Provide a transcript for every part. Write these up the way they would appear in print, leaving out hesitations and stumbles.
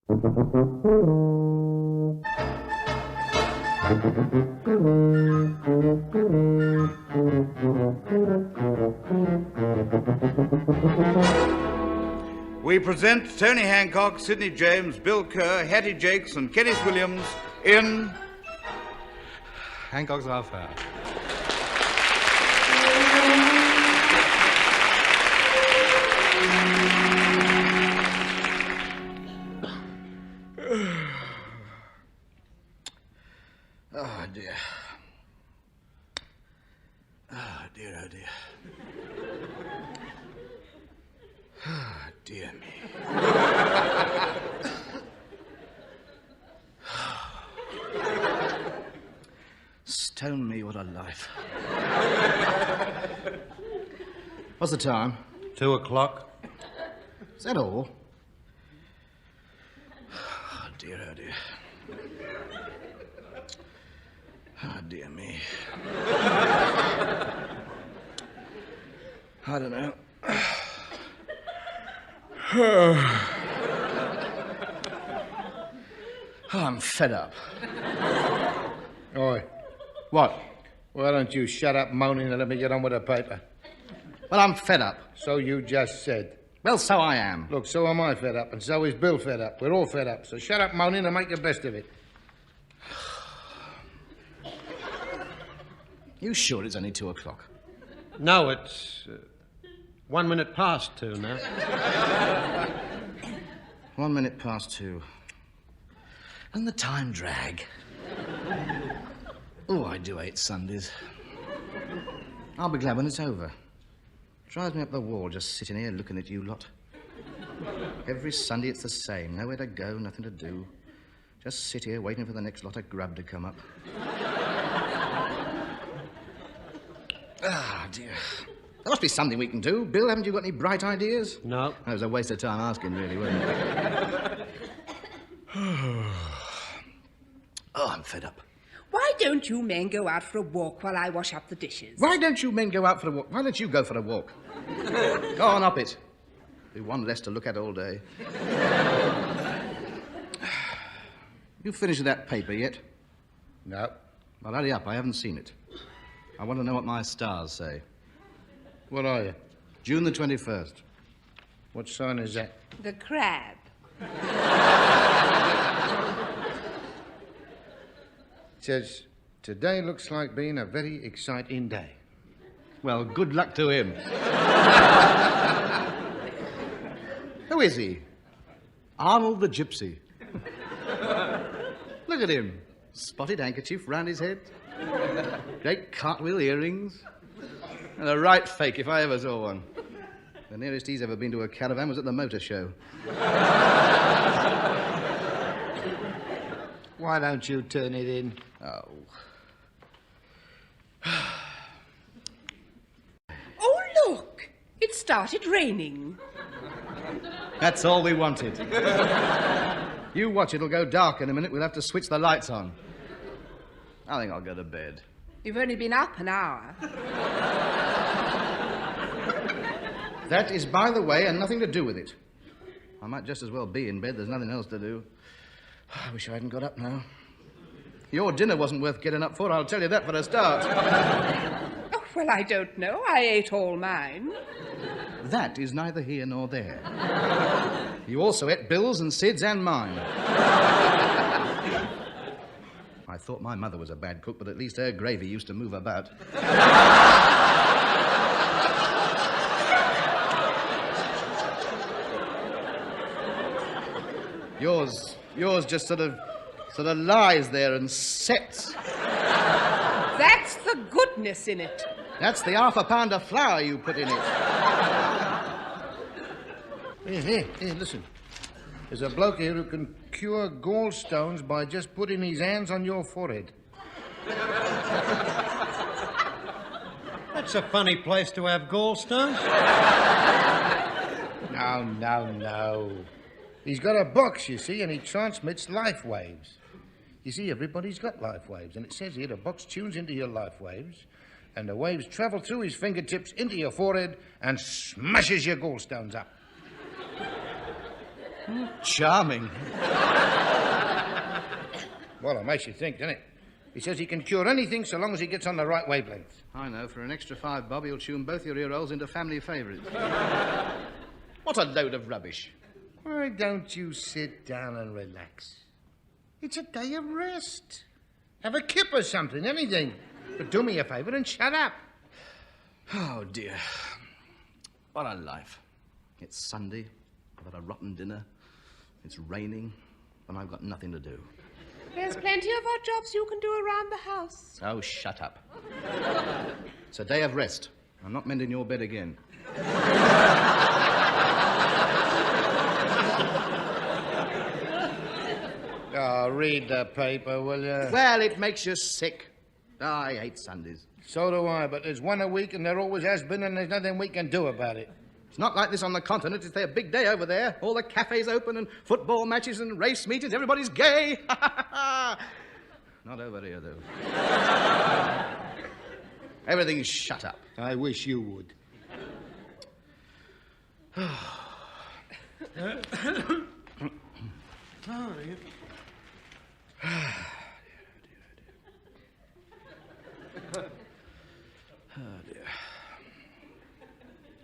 We present Tony Hancock, Sidney James, Bill Kerr, Hattie Jacques, and Kenneth Williams in Hancock's Affair. Oh, dear. Oh, dear, oh, dear. Oh, dear me. Stone me, what a life. What's the time? 2 o'clock. Is that all? Oh, dear, oh, dear. Oh, dear me. I don't know. Oh, I'm fed up. Oi. What? Why don't you shut up moaning and let me get on with the paper? Well, I'm fed up. So you just said. Well, so I am. Look, so am I fed up, and so is Bill fed up. We're all fed up, so shut up moaning and make the best of it. You sure it's only 2 o'clock? No, it's 1 minute past 2 now. 1 minute past 2. And the time drag. Oh, I do hate Sundays. I'll be glad when it's over. Drives me up the wall just sitting here looking at you lot. Every Sunday it's the same. Nowhere to go, nothing to do. Just sit here waiting for the next lot of grub to come up. Ah, dear. There must be something we can do. Bill, haven't you got any bright ideas? No. That was a waste of time asking, really, wasn't it? Oh, I'm fed up. Why don't you men go out for a walk while I wash up the dishes? Why don't you men go out for a walk? Why don't you go for a walk? Go on up it. Be one less to look at all day. You finished with that paper yet? No. Well, hurry up. I haven't seen it. I want to know what my stars say. What are you? June the 21st. What sign is that? The crab. It says, today looks like being a very exciting day. Well, good luck to him. Who is he? Arnold the Gypsy. Look at him. Spotted handkerchief round his head. Great cartwheel earrings. And a right fake if I ever saw one. The nearest he's ever been to a caravan was at the motor show. Why don't you turn it in? Oh. Oh, look! It started raining. That's all we wanted. You watch, it'll go dark in a minute. We'll have to switch the lights on. I think I'll go to bed. You've only been up an hour. That is by the way and nothing to do with it. I might just as well be in bed. There's nothing else to do. I wish I hadn't got up now. Your dinner wasn't worth getting up for, I'll tell you that for a start. Oh, well, I don't know. I ate all mine. That is neither here nor there. You also ate Bill's and Sid's and mine. I thought my mother was a bad cook, but at least her gravy used to move about. Yours just sort of lies there and sets. That's the goodness in it. That's the half a pound of flour you put in it. Here, listen. There's a bloke here who can cure gallstones by just putting his hands on your forehead. That's a funny place to have gallstones. No. He's got a box, you see, and he transmits life waves. You see, everybody's got life waves, and it says here the box tunes into your life waves, and the waves travel through his fingertips into your forehead and smashes your gallstones up. Charming. Well, it makes you think, doesn't it? He says he can cure anything so long as he gets on the right wavelength. I know. For an extra $5 bob, he'll tune both your ear rolls into family favourites. What a load of rubbish. Why don't you sit down and relax? It's a day of rest. Have a kip or something, anything. But do me a favour and shut up. Oh, dear. What a life. It's Sunday. I've had a rotten dinner. It's raining. And I've got nothing to do. There's plenty of odd jobs you can do around the house. Oh, shut up. It's a day of rest. I'm not mending your bed again. Oh, read the paper, will you? Well, it makes you sick. Oh, I hate Sundays. So do I, but there's one a week and there always has been and there's nothing we can do about it. It's not like this on the continent. It's their big day over there. All the cafes open and football matches and race meetings. Everybody's gay. Not over here, though. Everything's shut up. I wish you would.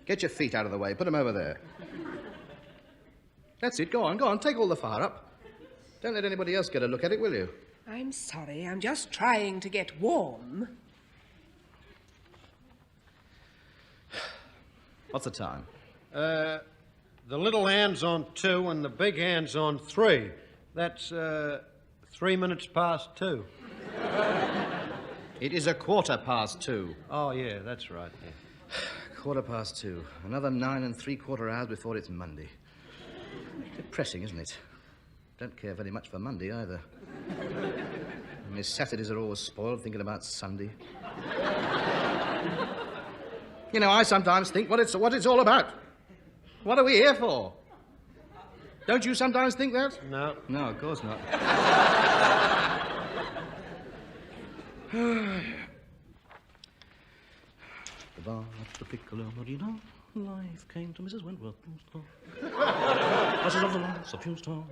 Get your feet out of the way. Put them over there. That's it. Go on. Take all the fire up. Don't let anybody else get a look at it, will you? I'm sorry. I'm just trying to get warm. What's the time? The little hand's on 2 and the big hand's on 3. That's 3 minutes past 2. It is 2:15. Oh, yeah, that's right. Yeah. 2:15. Another 9 3/4 hours before it's Monday. Depressing, isn't it? Don't care very much for Monday either. And my Saturdays are always spoiled thinking about Sunday. You know, I sometimes think what it's all about. What are we here for? Don't you sometimes think that? No. No, of course not. The piccolo marina, life came to Mrs. Wentworth. Buses of the loss of Tombstone.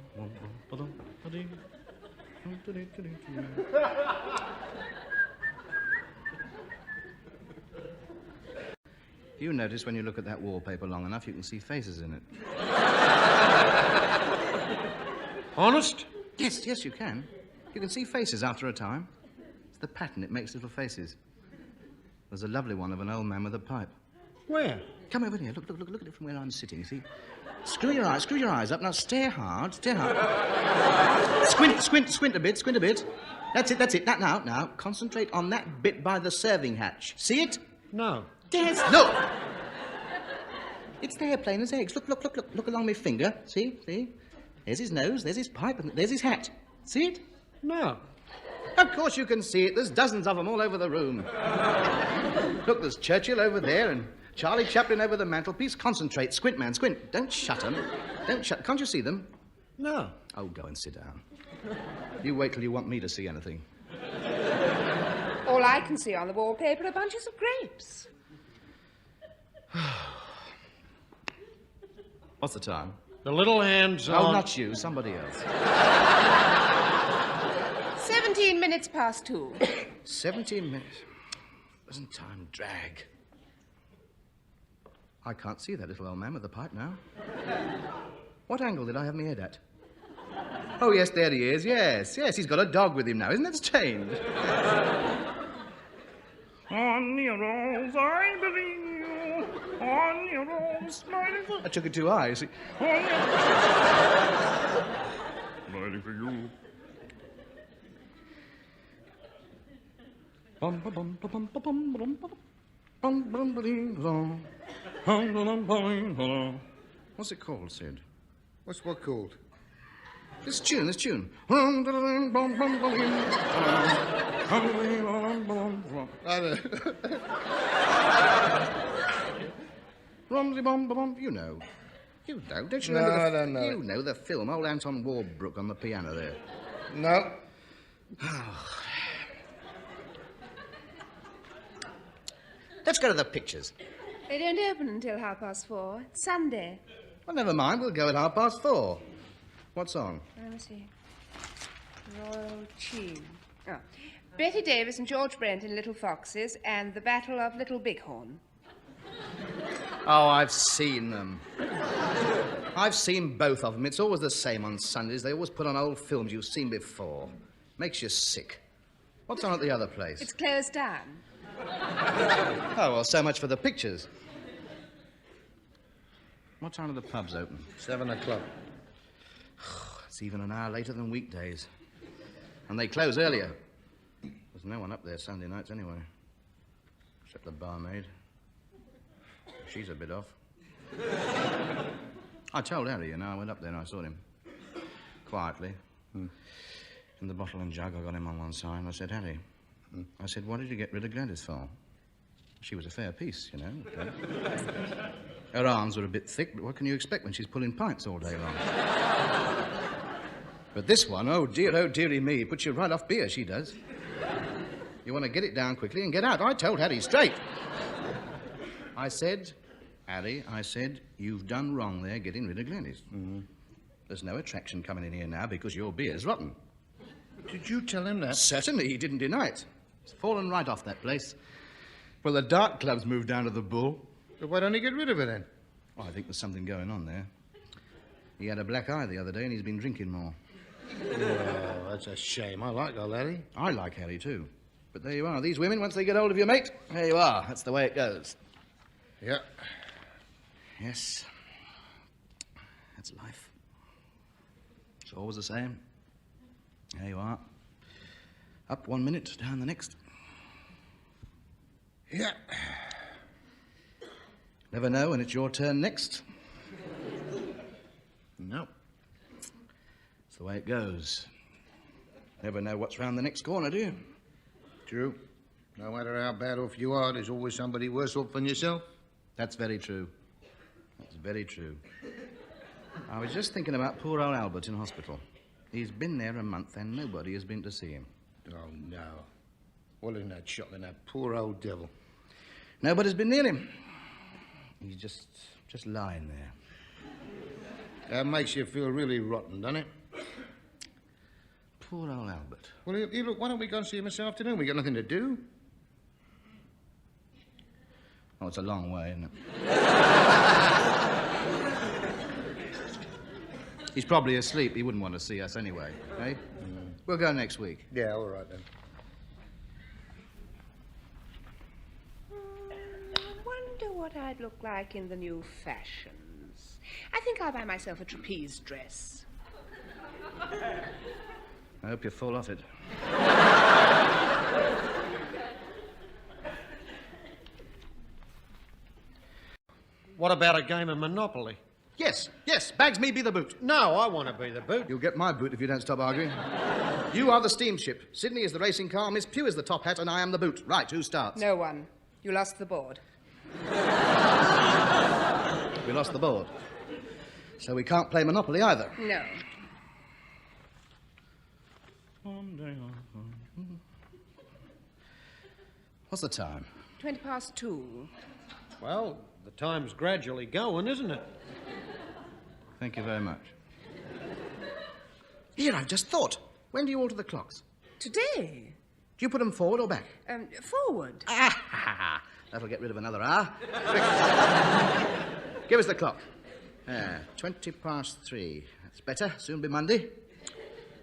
You notice when you look at that wallpaper long enough, you can see faces in it. Honest? Yes, you can. You can see faces after a time. It's the pattern. It makes little faces. There's a lovely one of an old man with a pipe. Where? Come over here. Look at it from where I'm sitting, see? Screw your eyes up. Now, stare hard. Squint a bit. That's it. Now, concentrate on that bit by the serving hatch. See it? No. Yes, look! It's there, plain as eggs. Look along my finger. See? There's his nose, there's his pipe, and there's his hat. See it? No. Of course you can see it. There's dozens of them all over the room. Look, there's Churchill over there and Charlie Chaplin over the mantelpiece. Concentrate. Squint, man, squint. Don't shut them. Can't you see them? No. Oh, go and sit down. You wait till you want me to see anything. All I can see on the wallpaper are bunches of grapes. What's the time? The little hand's on... Oh, not you. Somebody else. 17 minutes past 2. 17 minutes. Doesn't time drag? I can't see that little old man with the pipe now. What angle did I have my head at? Oh, yes, there he is. Yes, he's got a dog with him now. Isn't that strange? On your rose, I believe you. On your rose, smiling for... I took it too high, you see. On your... Smiling for you. What's it called, Sid? What's what called? This tune. You know. Don't you know? No, I don't know. You know the film, old Anton Warbrook on the piano there. No. Let's go to the pictures. They don't open until 4:30. It's Sunday. Well, never mind. We'll go at 4:30. What's on? Let me see. Royal Tune. Oh. Betty Davis and George Brent in Little Foxes and The Battle of Little Bighorn. Oh, I've seen them. I've seen both of them. It's always the same on Sundays. They always put on old films you've seen before. Makes you sick. What's on at the other place? It's closed down. Oh, well, so much for the pictures. What time are the pubs open? 7 o'clock. It's even an hour later than weekdays. And they close earlier. There's no one up there Sunday nights anyway. Except the barmaid. She's a bit off. I told Harry, you know. I went up there and I saw him. Quietly. In the bottle and jug, I got him on one side and I said, Harry, I said, what did you get rid of Gladys for? She was a fair piece, you know. Her arms were a bit thick, but what can you expect when she's pulling pints all day long? But this one, oh dearie me, puts you right off beer, she does. You want to get it down quickly and get out. I told Harry straight. I said, Harry, you've done wrong there getting rid of Gladys. There's no attraction coming in here now because your beer's rotten. Did you tell him that? Certainly, he didn't deny it. It's fallen right off that place. Well, the dart club's moved down to the Bull. So why don't he get rid of it then? Well, I think there's something going on there. He had a black eye the other day and he's been drinking more. Oh, that's a shame. I like old Harry. I like Harry, too. But there you are. These women, once they get hold of you, mate, there you are. That's the way it goes. Yeah. Yes. That's life. It's always the same. There you are. Up 1 minute, down the next. Yeah. Never know when it's your turn next. No. It's the way it goes. Never know what's round the next corner, do you? True. No matter how bad off you are, there's always somebody worse off than yourself. That's very true. That's very true. I was just thinking about poor old Albert in hospital. He's been there a month and nobody has been to see him. Oh, no. Well, isn't that shocking, that poor old devil? Nobody's been near him. He's just lying there. That makes you feel really rotten, doesn't it? Poor old Albert. Well, look, why don't we go and see him this afternoon? We got nothing to do. Oh, it's a long way, isn't it? He's probably asleep. He wouldn't want to see us anyway, eh? We'll go next week. Yeah, all right, then. I wonder what I'd look like in the new fashions. I think I'll buy myself a trapeze dress. I hope you fall off it. What about a game of Monopoly? Yes, bags me be the boot. No, I want to be the boot. You'll get my boot if you don't stop arguing. You are the steamship. Sydney is the racing car. Miss Pugh is the top hat, and I am the boot. Right, who starts? No one. You lost the board. We lost the board. So we can't play Monopoly either. No. What's the time? 2:20. Well, the time's gradually going, isn't it? Thank you very much. Here, I've just thought. When do you alter the clocks? Today? Do you put them forward or back? Forward. Ah, that'll get rid of another hour. Give us the clock. 3:20. That's better. Soon be Monday.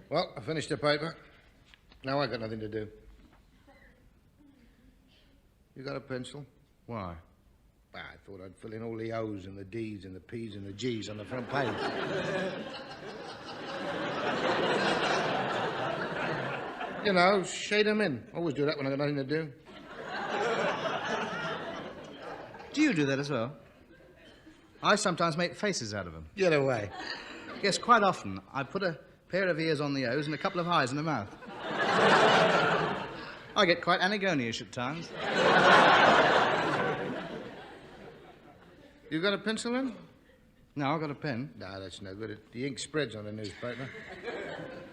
Well, I finished the paper. Now I got nothing to do. You got a pencil? Why? I thought I'd fill in all the O's and the D's and the P's and the G's on the front page. You know, shade them in. Always do that when I got nothing to do. Do you do that as well? I sometimes make faces out of them. Get away. Yes, quite often. I put a pair of ears on the O's and a couple of eyes in the mouth. I get quite Antigone-ish at times. You got a pencil in? No, I've got a pen. No, that's no good. The ink spreads on the newspaper.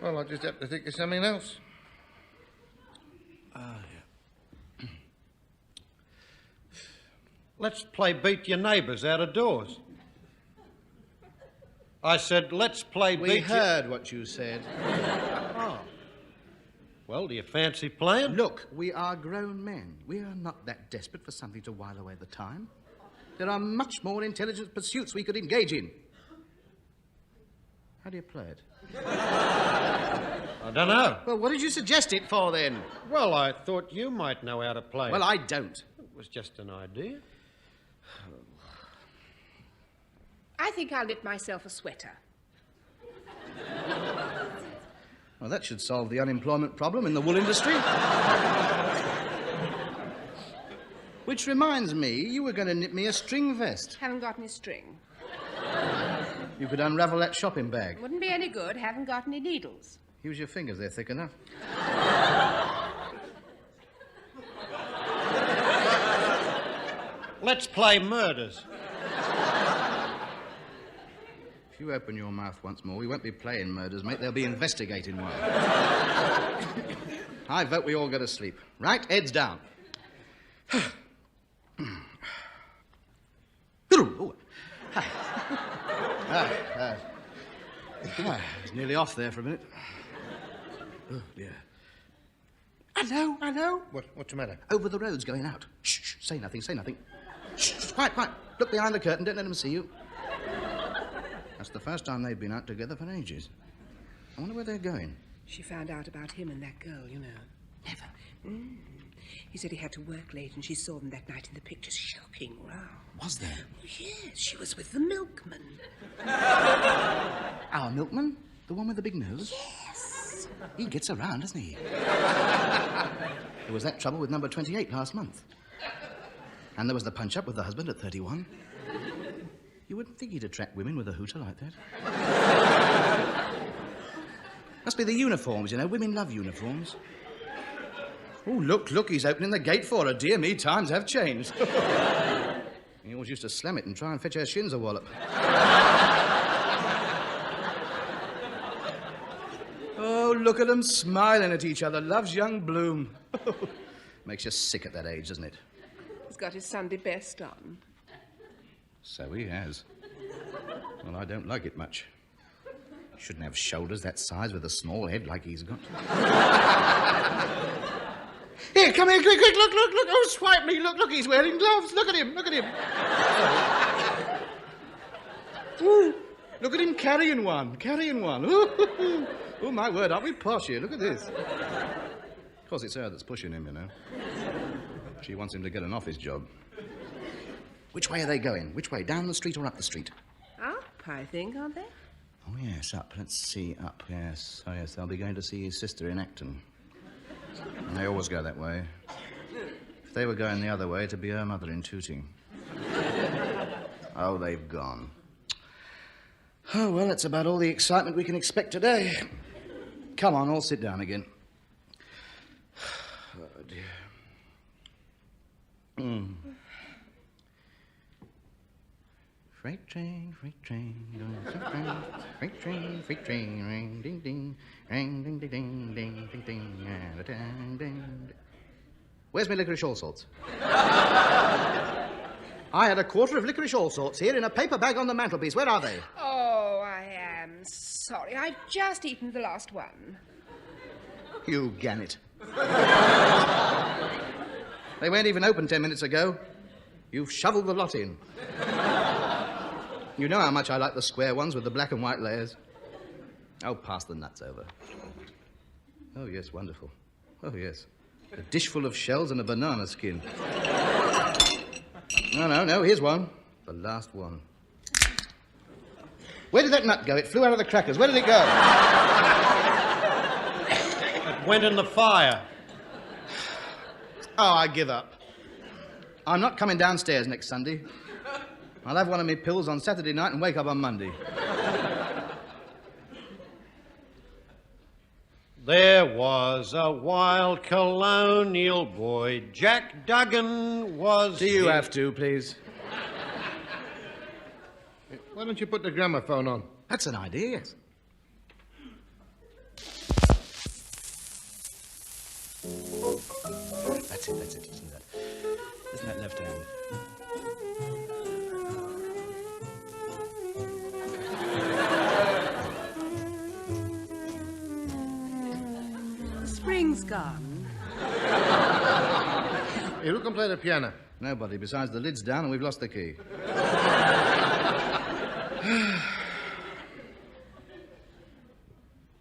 Well, I'll just have to think of something else. Yeah. Let's play beat your neighbours out of doors. I said, let's play We big... heard what you said. Oh. Well, do you fancy playing? Look, we are grown men. We are not that desperate for something to while away the time. There are much more intelligent pursuits we could engage in. How do you play it? I don't know. Well, what did you suggest it for, then? Well, I thought you might know how to play. Well, I don't. It was just an idea. I think I'll knit myself a sweater. Well, that should solve the unemployment problem in the wool industry. Which reminds me, you were going to knit me a string vest. Haven't got any string. You could unravel that shopping bag. Wouldn't be any good. Haven't got any needles. Use your fingers, they're thick enough. Let's play murders. If you open your mouth once more, we won't be playing murders, mate. They'll be investigating one. I vote we all go to sleep. Right? Heads down. I was nearly off there for a minute. Oh, dear. Hello. What's the matter? Over the road's going out. Shh, say nothing. Shh, quiet. Look behind the curtain, don't let them see you. That's the first time they've been out together for ages. I wonder where they're going. She found out about him and that girl, you know. Never. He said he had to work late, and she saw them that night in the pictures. Shocking row. Was there? Yes, she was with the milkman. Our milkman? The one with the big nose? Yes. He gets around, doesn't he? There was that trouble with number 28 last month. And there was the punch-up with the husband at 31. You wouldn't think he'd attract women with a hooter like that. Must be the uniforms, you know. Women love uniforms. Oh, look, he's opening the gate for her. Dear me, times have changed. He always used to slam it and try and fetch her shins a wallop. Oh, look at them smiling at each other. Love's young bloom. Makes you sick at that age, doesn't it? He's got his Sunday best on. So he has. Well, I don't like it much. He shouldn't have shoulders that size with a small head like he's got. Here, come here, quick, look. Oh, swipe me, look, he's wearing gloves. Look at him. Ooh, look at him carrying one. Ooh, oh, my word, aren't we posh here? Look at this. Of course, it's her that's pushing him, you know. She wants him to get an office job. Which way are they going? Which way, down the street or up the street? Up, I think, aren't they? Oh, yes, up. Let's see, up, yes. Oh, yes, they'll be going to see his sister in Acton. And they always go that way. If they were going the other way, it'd be her mother in Tooting. Oh, they've gone. Oh, well, that's about all the excitement we can expect today. Come on, all sit down again. Oh, dear. Freight train, going so fast. Freight train, ring, ding, ding, ring, ding, ding, ding, ding, ding, ding, ding, ding. Where's my licorice all sorts? I had a quarter of licorice all sorts here in a paper bag on the mantelpiece. Where are they? Oh, I am sorry. I've just eaten the last one. You gannet. They weren't even open 10 minutes ago. You've shoveled the lot in. You know how much I like the square ones with the black and white layers. Oh, pass the nuts over. Oh, yes, wonderful. Oh, yes. A dish full of shells and a banana skin. No, here's one. The last one. Where did that nut go? It flew out of the crackers. Where did it go? It went in the fire. Oh, I give up. I'm not coming downstairs next Sunday. I'll have one of my pills on Saturday night and wake up on Monday. There was a wild colonial boy, Jack Duggan was... Do you have to, please? Why don't you put the gramophone on? That's an idea, yes. That's it. Listen to that. Listen to that left hand. gone. Here, who can play the piano? Nobody. Besides, the lid's down and we've lost the key.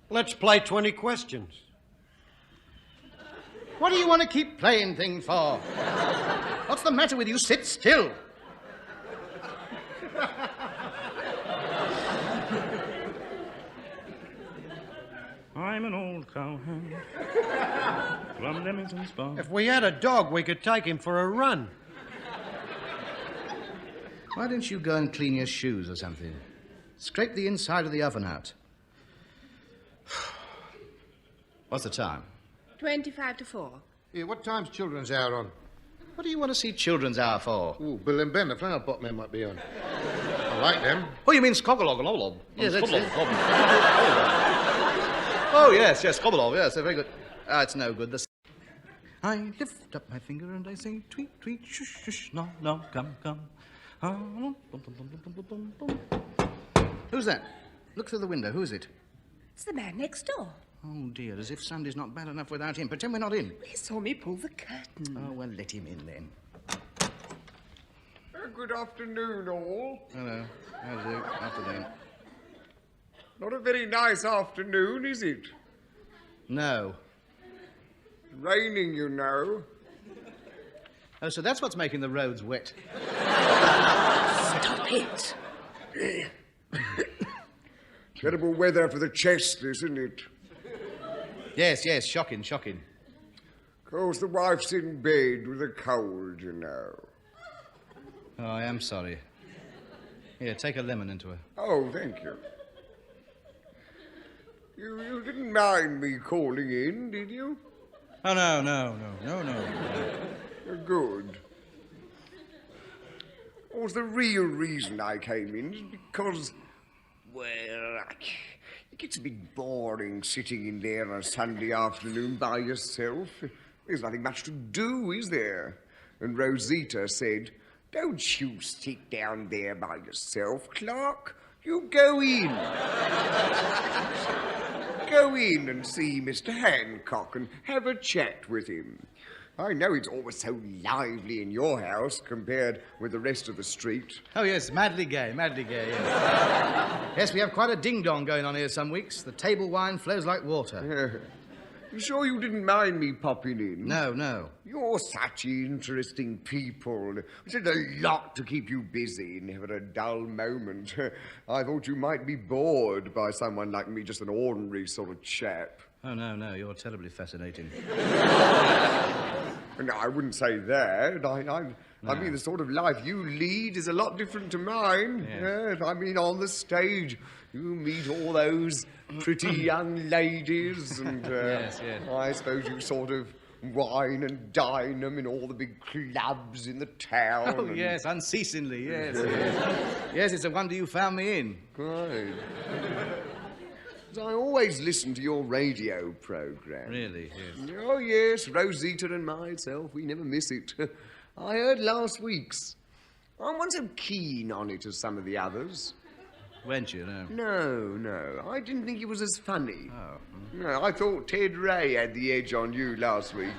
Let's play 20 questions. What do you want to keep playing things for? What's the matter with you? Sit still. I'm an old cowhand. From Leamington Spa. If we had a dog, we could take him for a run. Why don't you go and clean your shoes or something? Scrape the inside of the oven out. What's the time? 25 to 4. Here, what time's children's hour on? What do you want to see Children's Hour for? Ooh, Bill and Ben, the flower pot men might be on. I like them. Oh, you mean Skogolog? Yeah, that's it. Oh, yes, Skobelov, yes, very good. Ah, it's no good. I lift up my finger and I say, tweet, tweet, shush, shush, no, no, come, come. Who's that? Look through the window. Who is it? It's the man next door. Oh, dear, as if Sunday's not bad enough without him. Pretend we're not in. He saw me pull the curtain. Oh, well, let him in then. Good afternoon, all. Hello. How do you do? Afternoon. Not a very nice afternoon, is it? No. Raining, you know. Oh, so that's what's making the roads wet. Stop it. Terrible weather for the chest, isn't it? Yes, shocking. Of course, the wife's in bed with a cold, you know. Oh, I am sorry. Here, take a lemon into her. Oh, thank you. You didn't mind me calling in, did you? Oh, no. Good. Well, the real reason I came in is because, well, it gets a bit boring sitting in there on a Sunday afternoon by yourself. There's nothing much to do, is there? And Rosita said, "Don't you sit down there by yourself, Clark. You go in. Go in and see Mr. Hancock and have a chat with him. I know it's always so lively in your house compared with the rest of the street." Oh, yes, madly gay, yes. Yes, we have quite a ding-dong going on here some weeks. The table wine flows like water. You sure you didn't mind me popping in? No. You're such interesting people. It's a lot to keep you busy, never a dull moment. I thought you might be bored by someone like me, just an ordinary sort of chap. Oh, no, you're terribly fascinating. No, I wouldn't say that. I mean, the sort of life you lead is a lot different to mine. Yes. Yes, I mean, on the stage, you meet all those pretty young ladies, and Yes. I suppose you sort of wine and dine them in all the big clubs in the town. Oh, yes, unceasingly, yes. Yes, it's a wonder you found me in. Right. I always listen to your radio program. Really, yes. Oh, yes, Rosita and myself, we never miss it. I heard last week's. I wasn't so keen on it as some of the others. Weren't you, no? No, I didn't think it was as funny. Oh. No, I thought Ted Ray had the edge on you last week.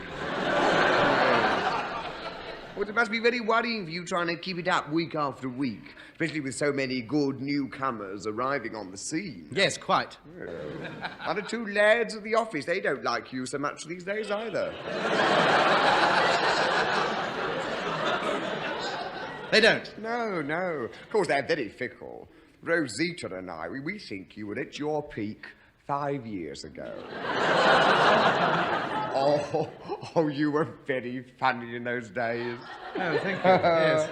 Well, it must be very worrying for you trying to keep it up week after week, especially with so many good newcomers arriving on the scene. Yes, quite. One or two lads at the office, they don't like you so much these days either. They don't? No. Of course, they're very fickle. Rosita and I, we think you were at your peak 5 years ago. Oh, you were very funny in those days. Oh, thank you, yes.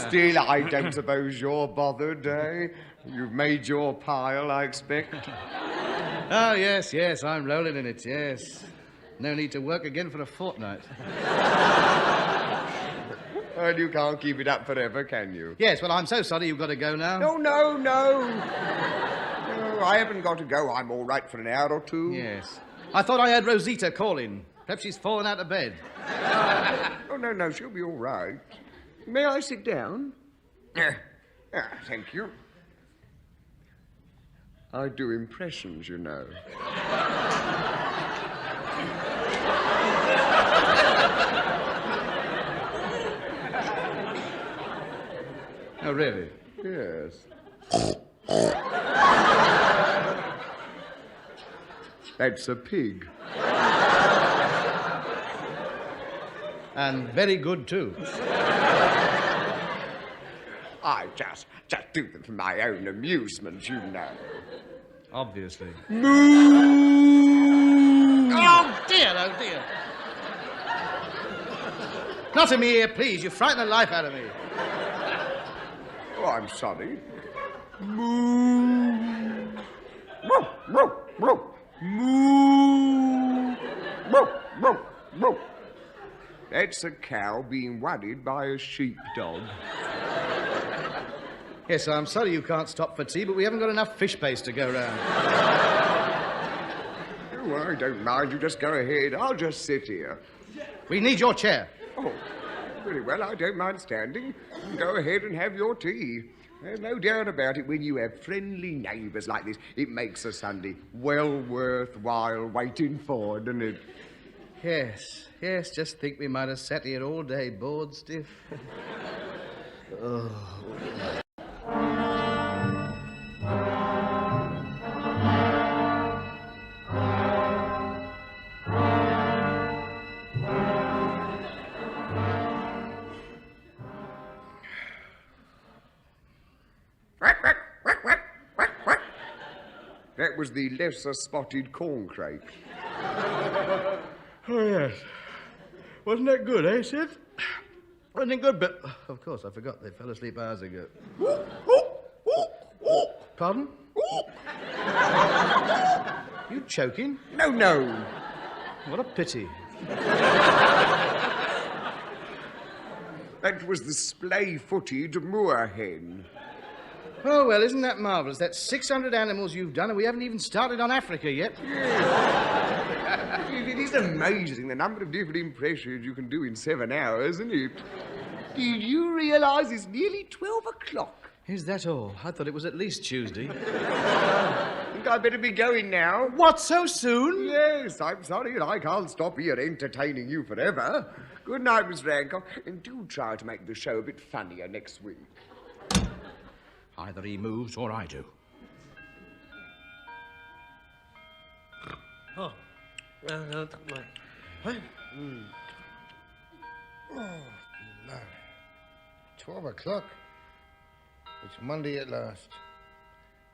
Still, I don't suppose you're bothered, eh? You've made your pile, I expect. Oh, yes, I'm rolling in it, yes. No need to work again for a fortnight. Well, you can't keep it up forever, can you? Yes, well, I'm so sorry you've got to go now. No, I haven't got to go. I'm all right for an hour or two. Yes. I thought I had Rosita calling. Perhaps she's fallen out of bed. Oh, no, she'll be all right. May I sit down? Thank you. I do impressions, you know. Oh, really? Yes. That's a pig. And very good, too. I just do them for my own amusement, you know. Obviously. Moo! Oh, dear, oh, dear. Not in me here, please. You frighten the life out of me. Oh, I'm sorry. Moo! Moo! Moo! Moo! Moo! Moo! Moo! Moo! That's a cow being worried by a sheepdog. Yes, I'm sorry you can't stop for tea, but we haven't got enough fish paste to go round. Oh, I don't mind. You just go ahead. I'll just sit here. We need your chair. Oh, very well. I don't mind standing. Go ahead and have your tea. There's no doubt about it. When you have friendly neighbours like this, it makes a Sunday well worthwhile waiting for, doesn't it? Yes, yes. Just think we might have sat here all day, bored stiff. Oh. That was the lesser spotted corncrake. Oh, yes. Wasn't that good, eh, Sid? Wasn't it good, but... Of course, I forgot. They fell asleep hours ago. Pardon? You choking? No, no. What a pity. That was the splay-footed moorhen. Oh, well, isn't that marvellous? That's 600 animals you've done, and we haven't even started on Africa yet. It is amazing the number of different impressions you can do in 7 hours, isn't it? Did you realise it's nearly 12 o'clock? Is that all? I thought it was at least Tuesday. Think I'd better be going now. What, so soon? Yes, I'm sorry, I can't stop here entertaining you forever. Good night, Mr. Hancock, and do try to make the show a bit funnier next week. Either he moves or I do. Oh. Oh, no. 12 o'clock? It's Monday at last.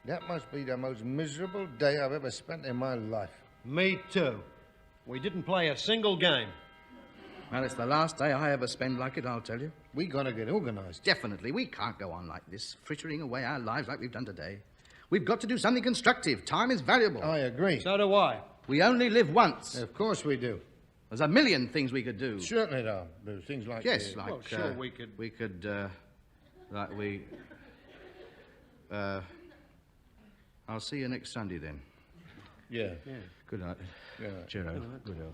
That must be the most miserable day I've ever spent in my life. Me too. We didn't play a single game. Well, it's the last day I ever spend like it, I'll tell you. We gotta get organised. Definitely. We can't go on like this, frittering away our lives like we've done today. We've got to do something constructive. Time is valuable. I agree. So do I. We only live once. Of course we do. There's a million things we could do. Certainly there are. There's things like... Yes, like... Well, sure, we could... We could, I'll see you next Sunday, then. Yeah. Good night. Yeah. Cheerio. Good health.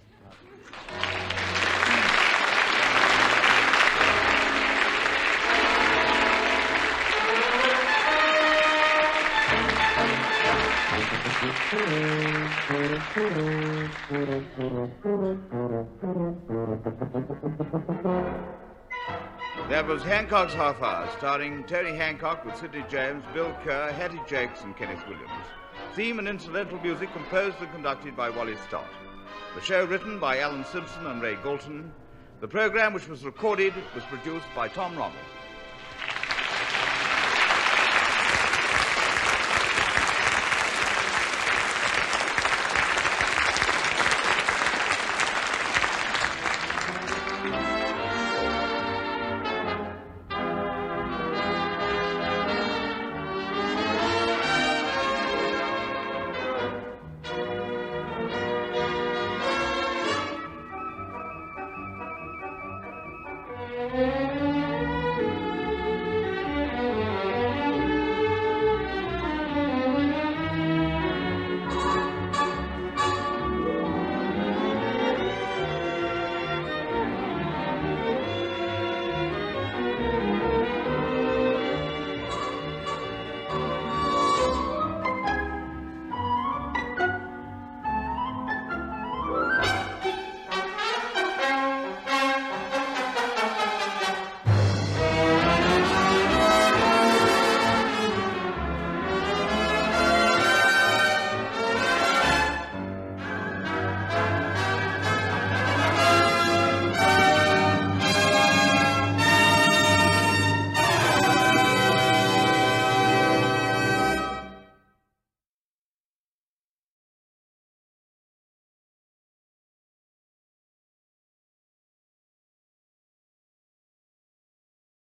That was Hancock's Half Hour, starring Tony Hancock with Sid James, Bill Kerr, Hattie Jacques and Kenneth Williams. Theme and incidental music composed and conducted by Wally Stott. The show written by Alan Simpson and Ray Galton. The program, which was recorded, was produced by Tom Ronald.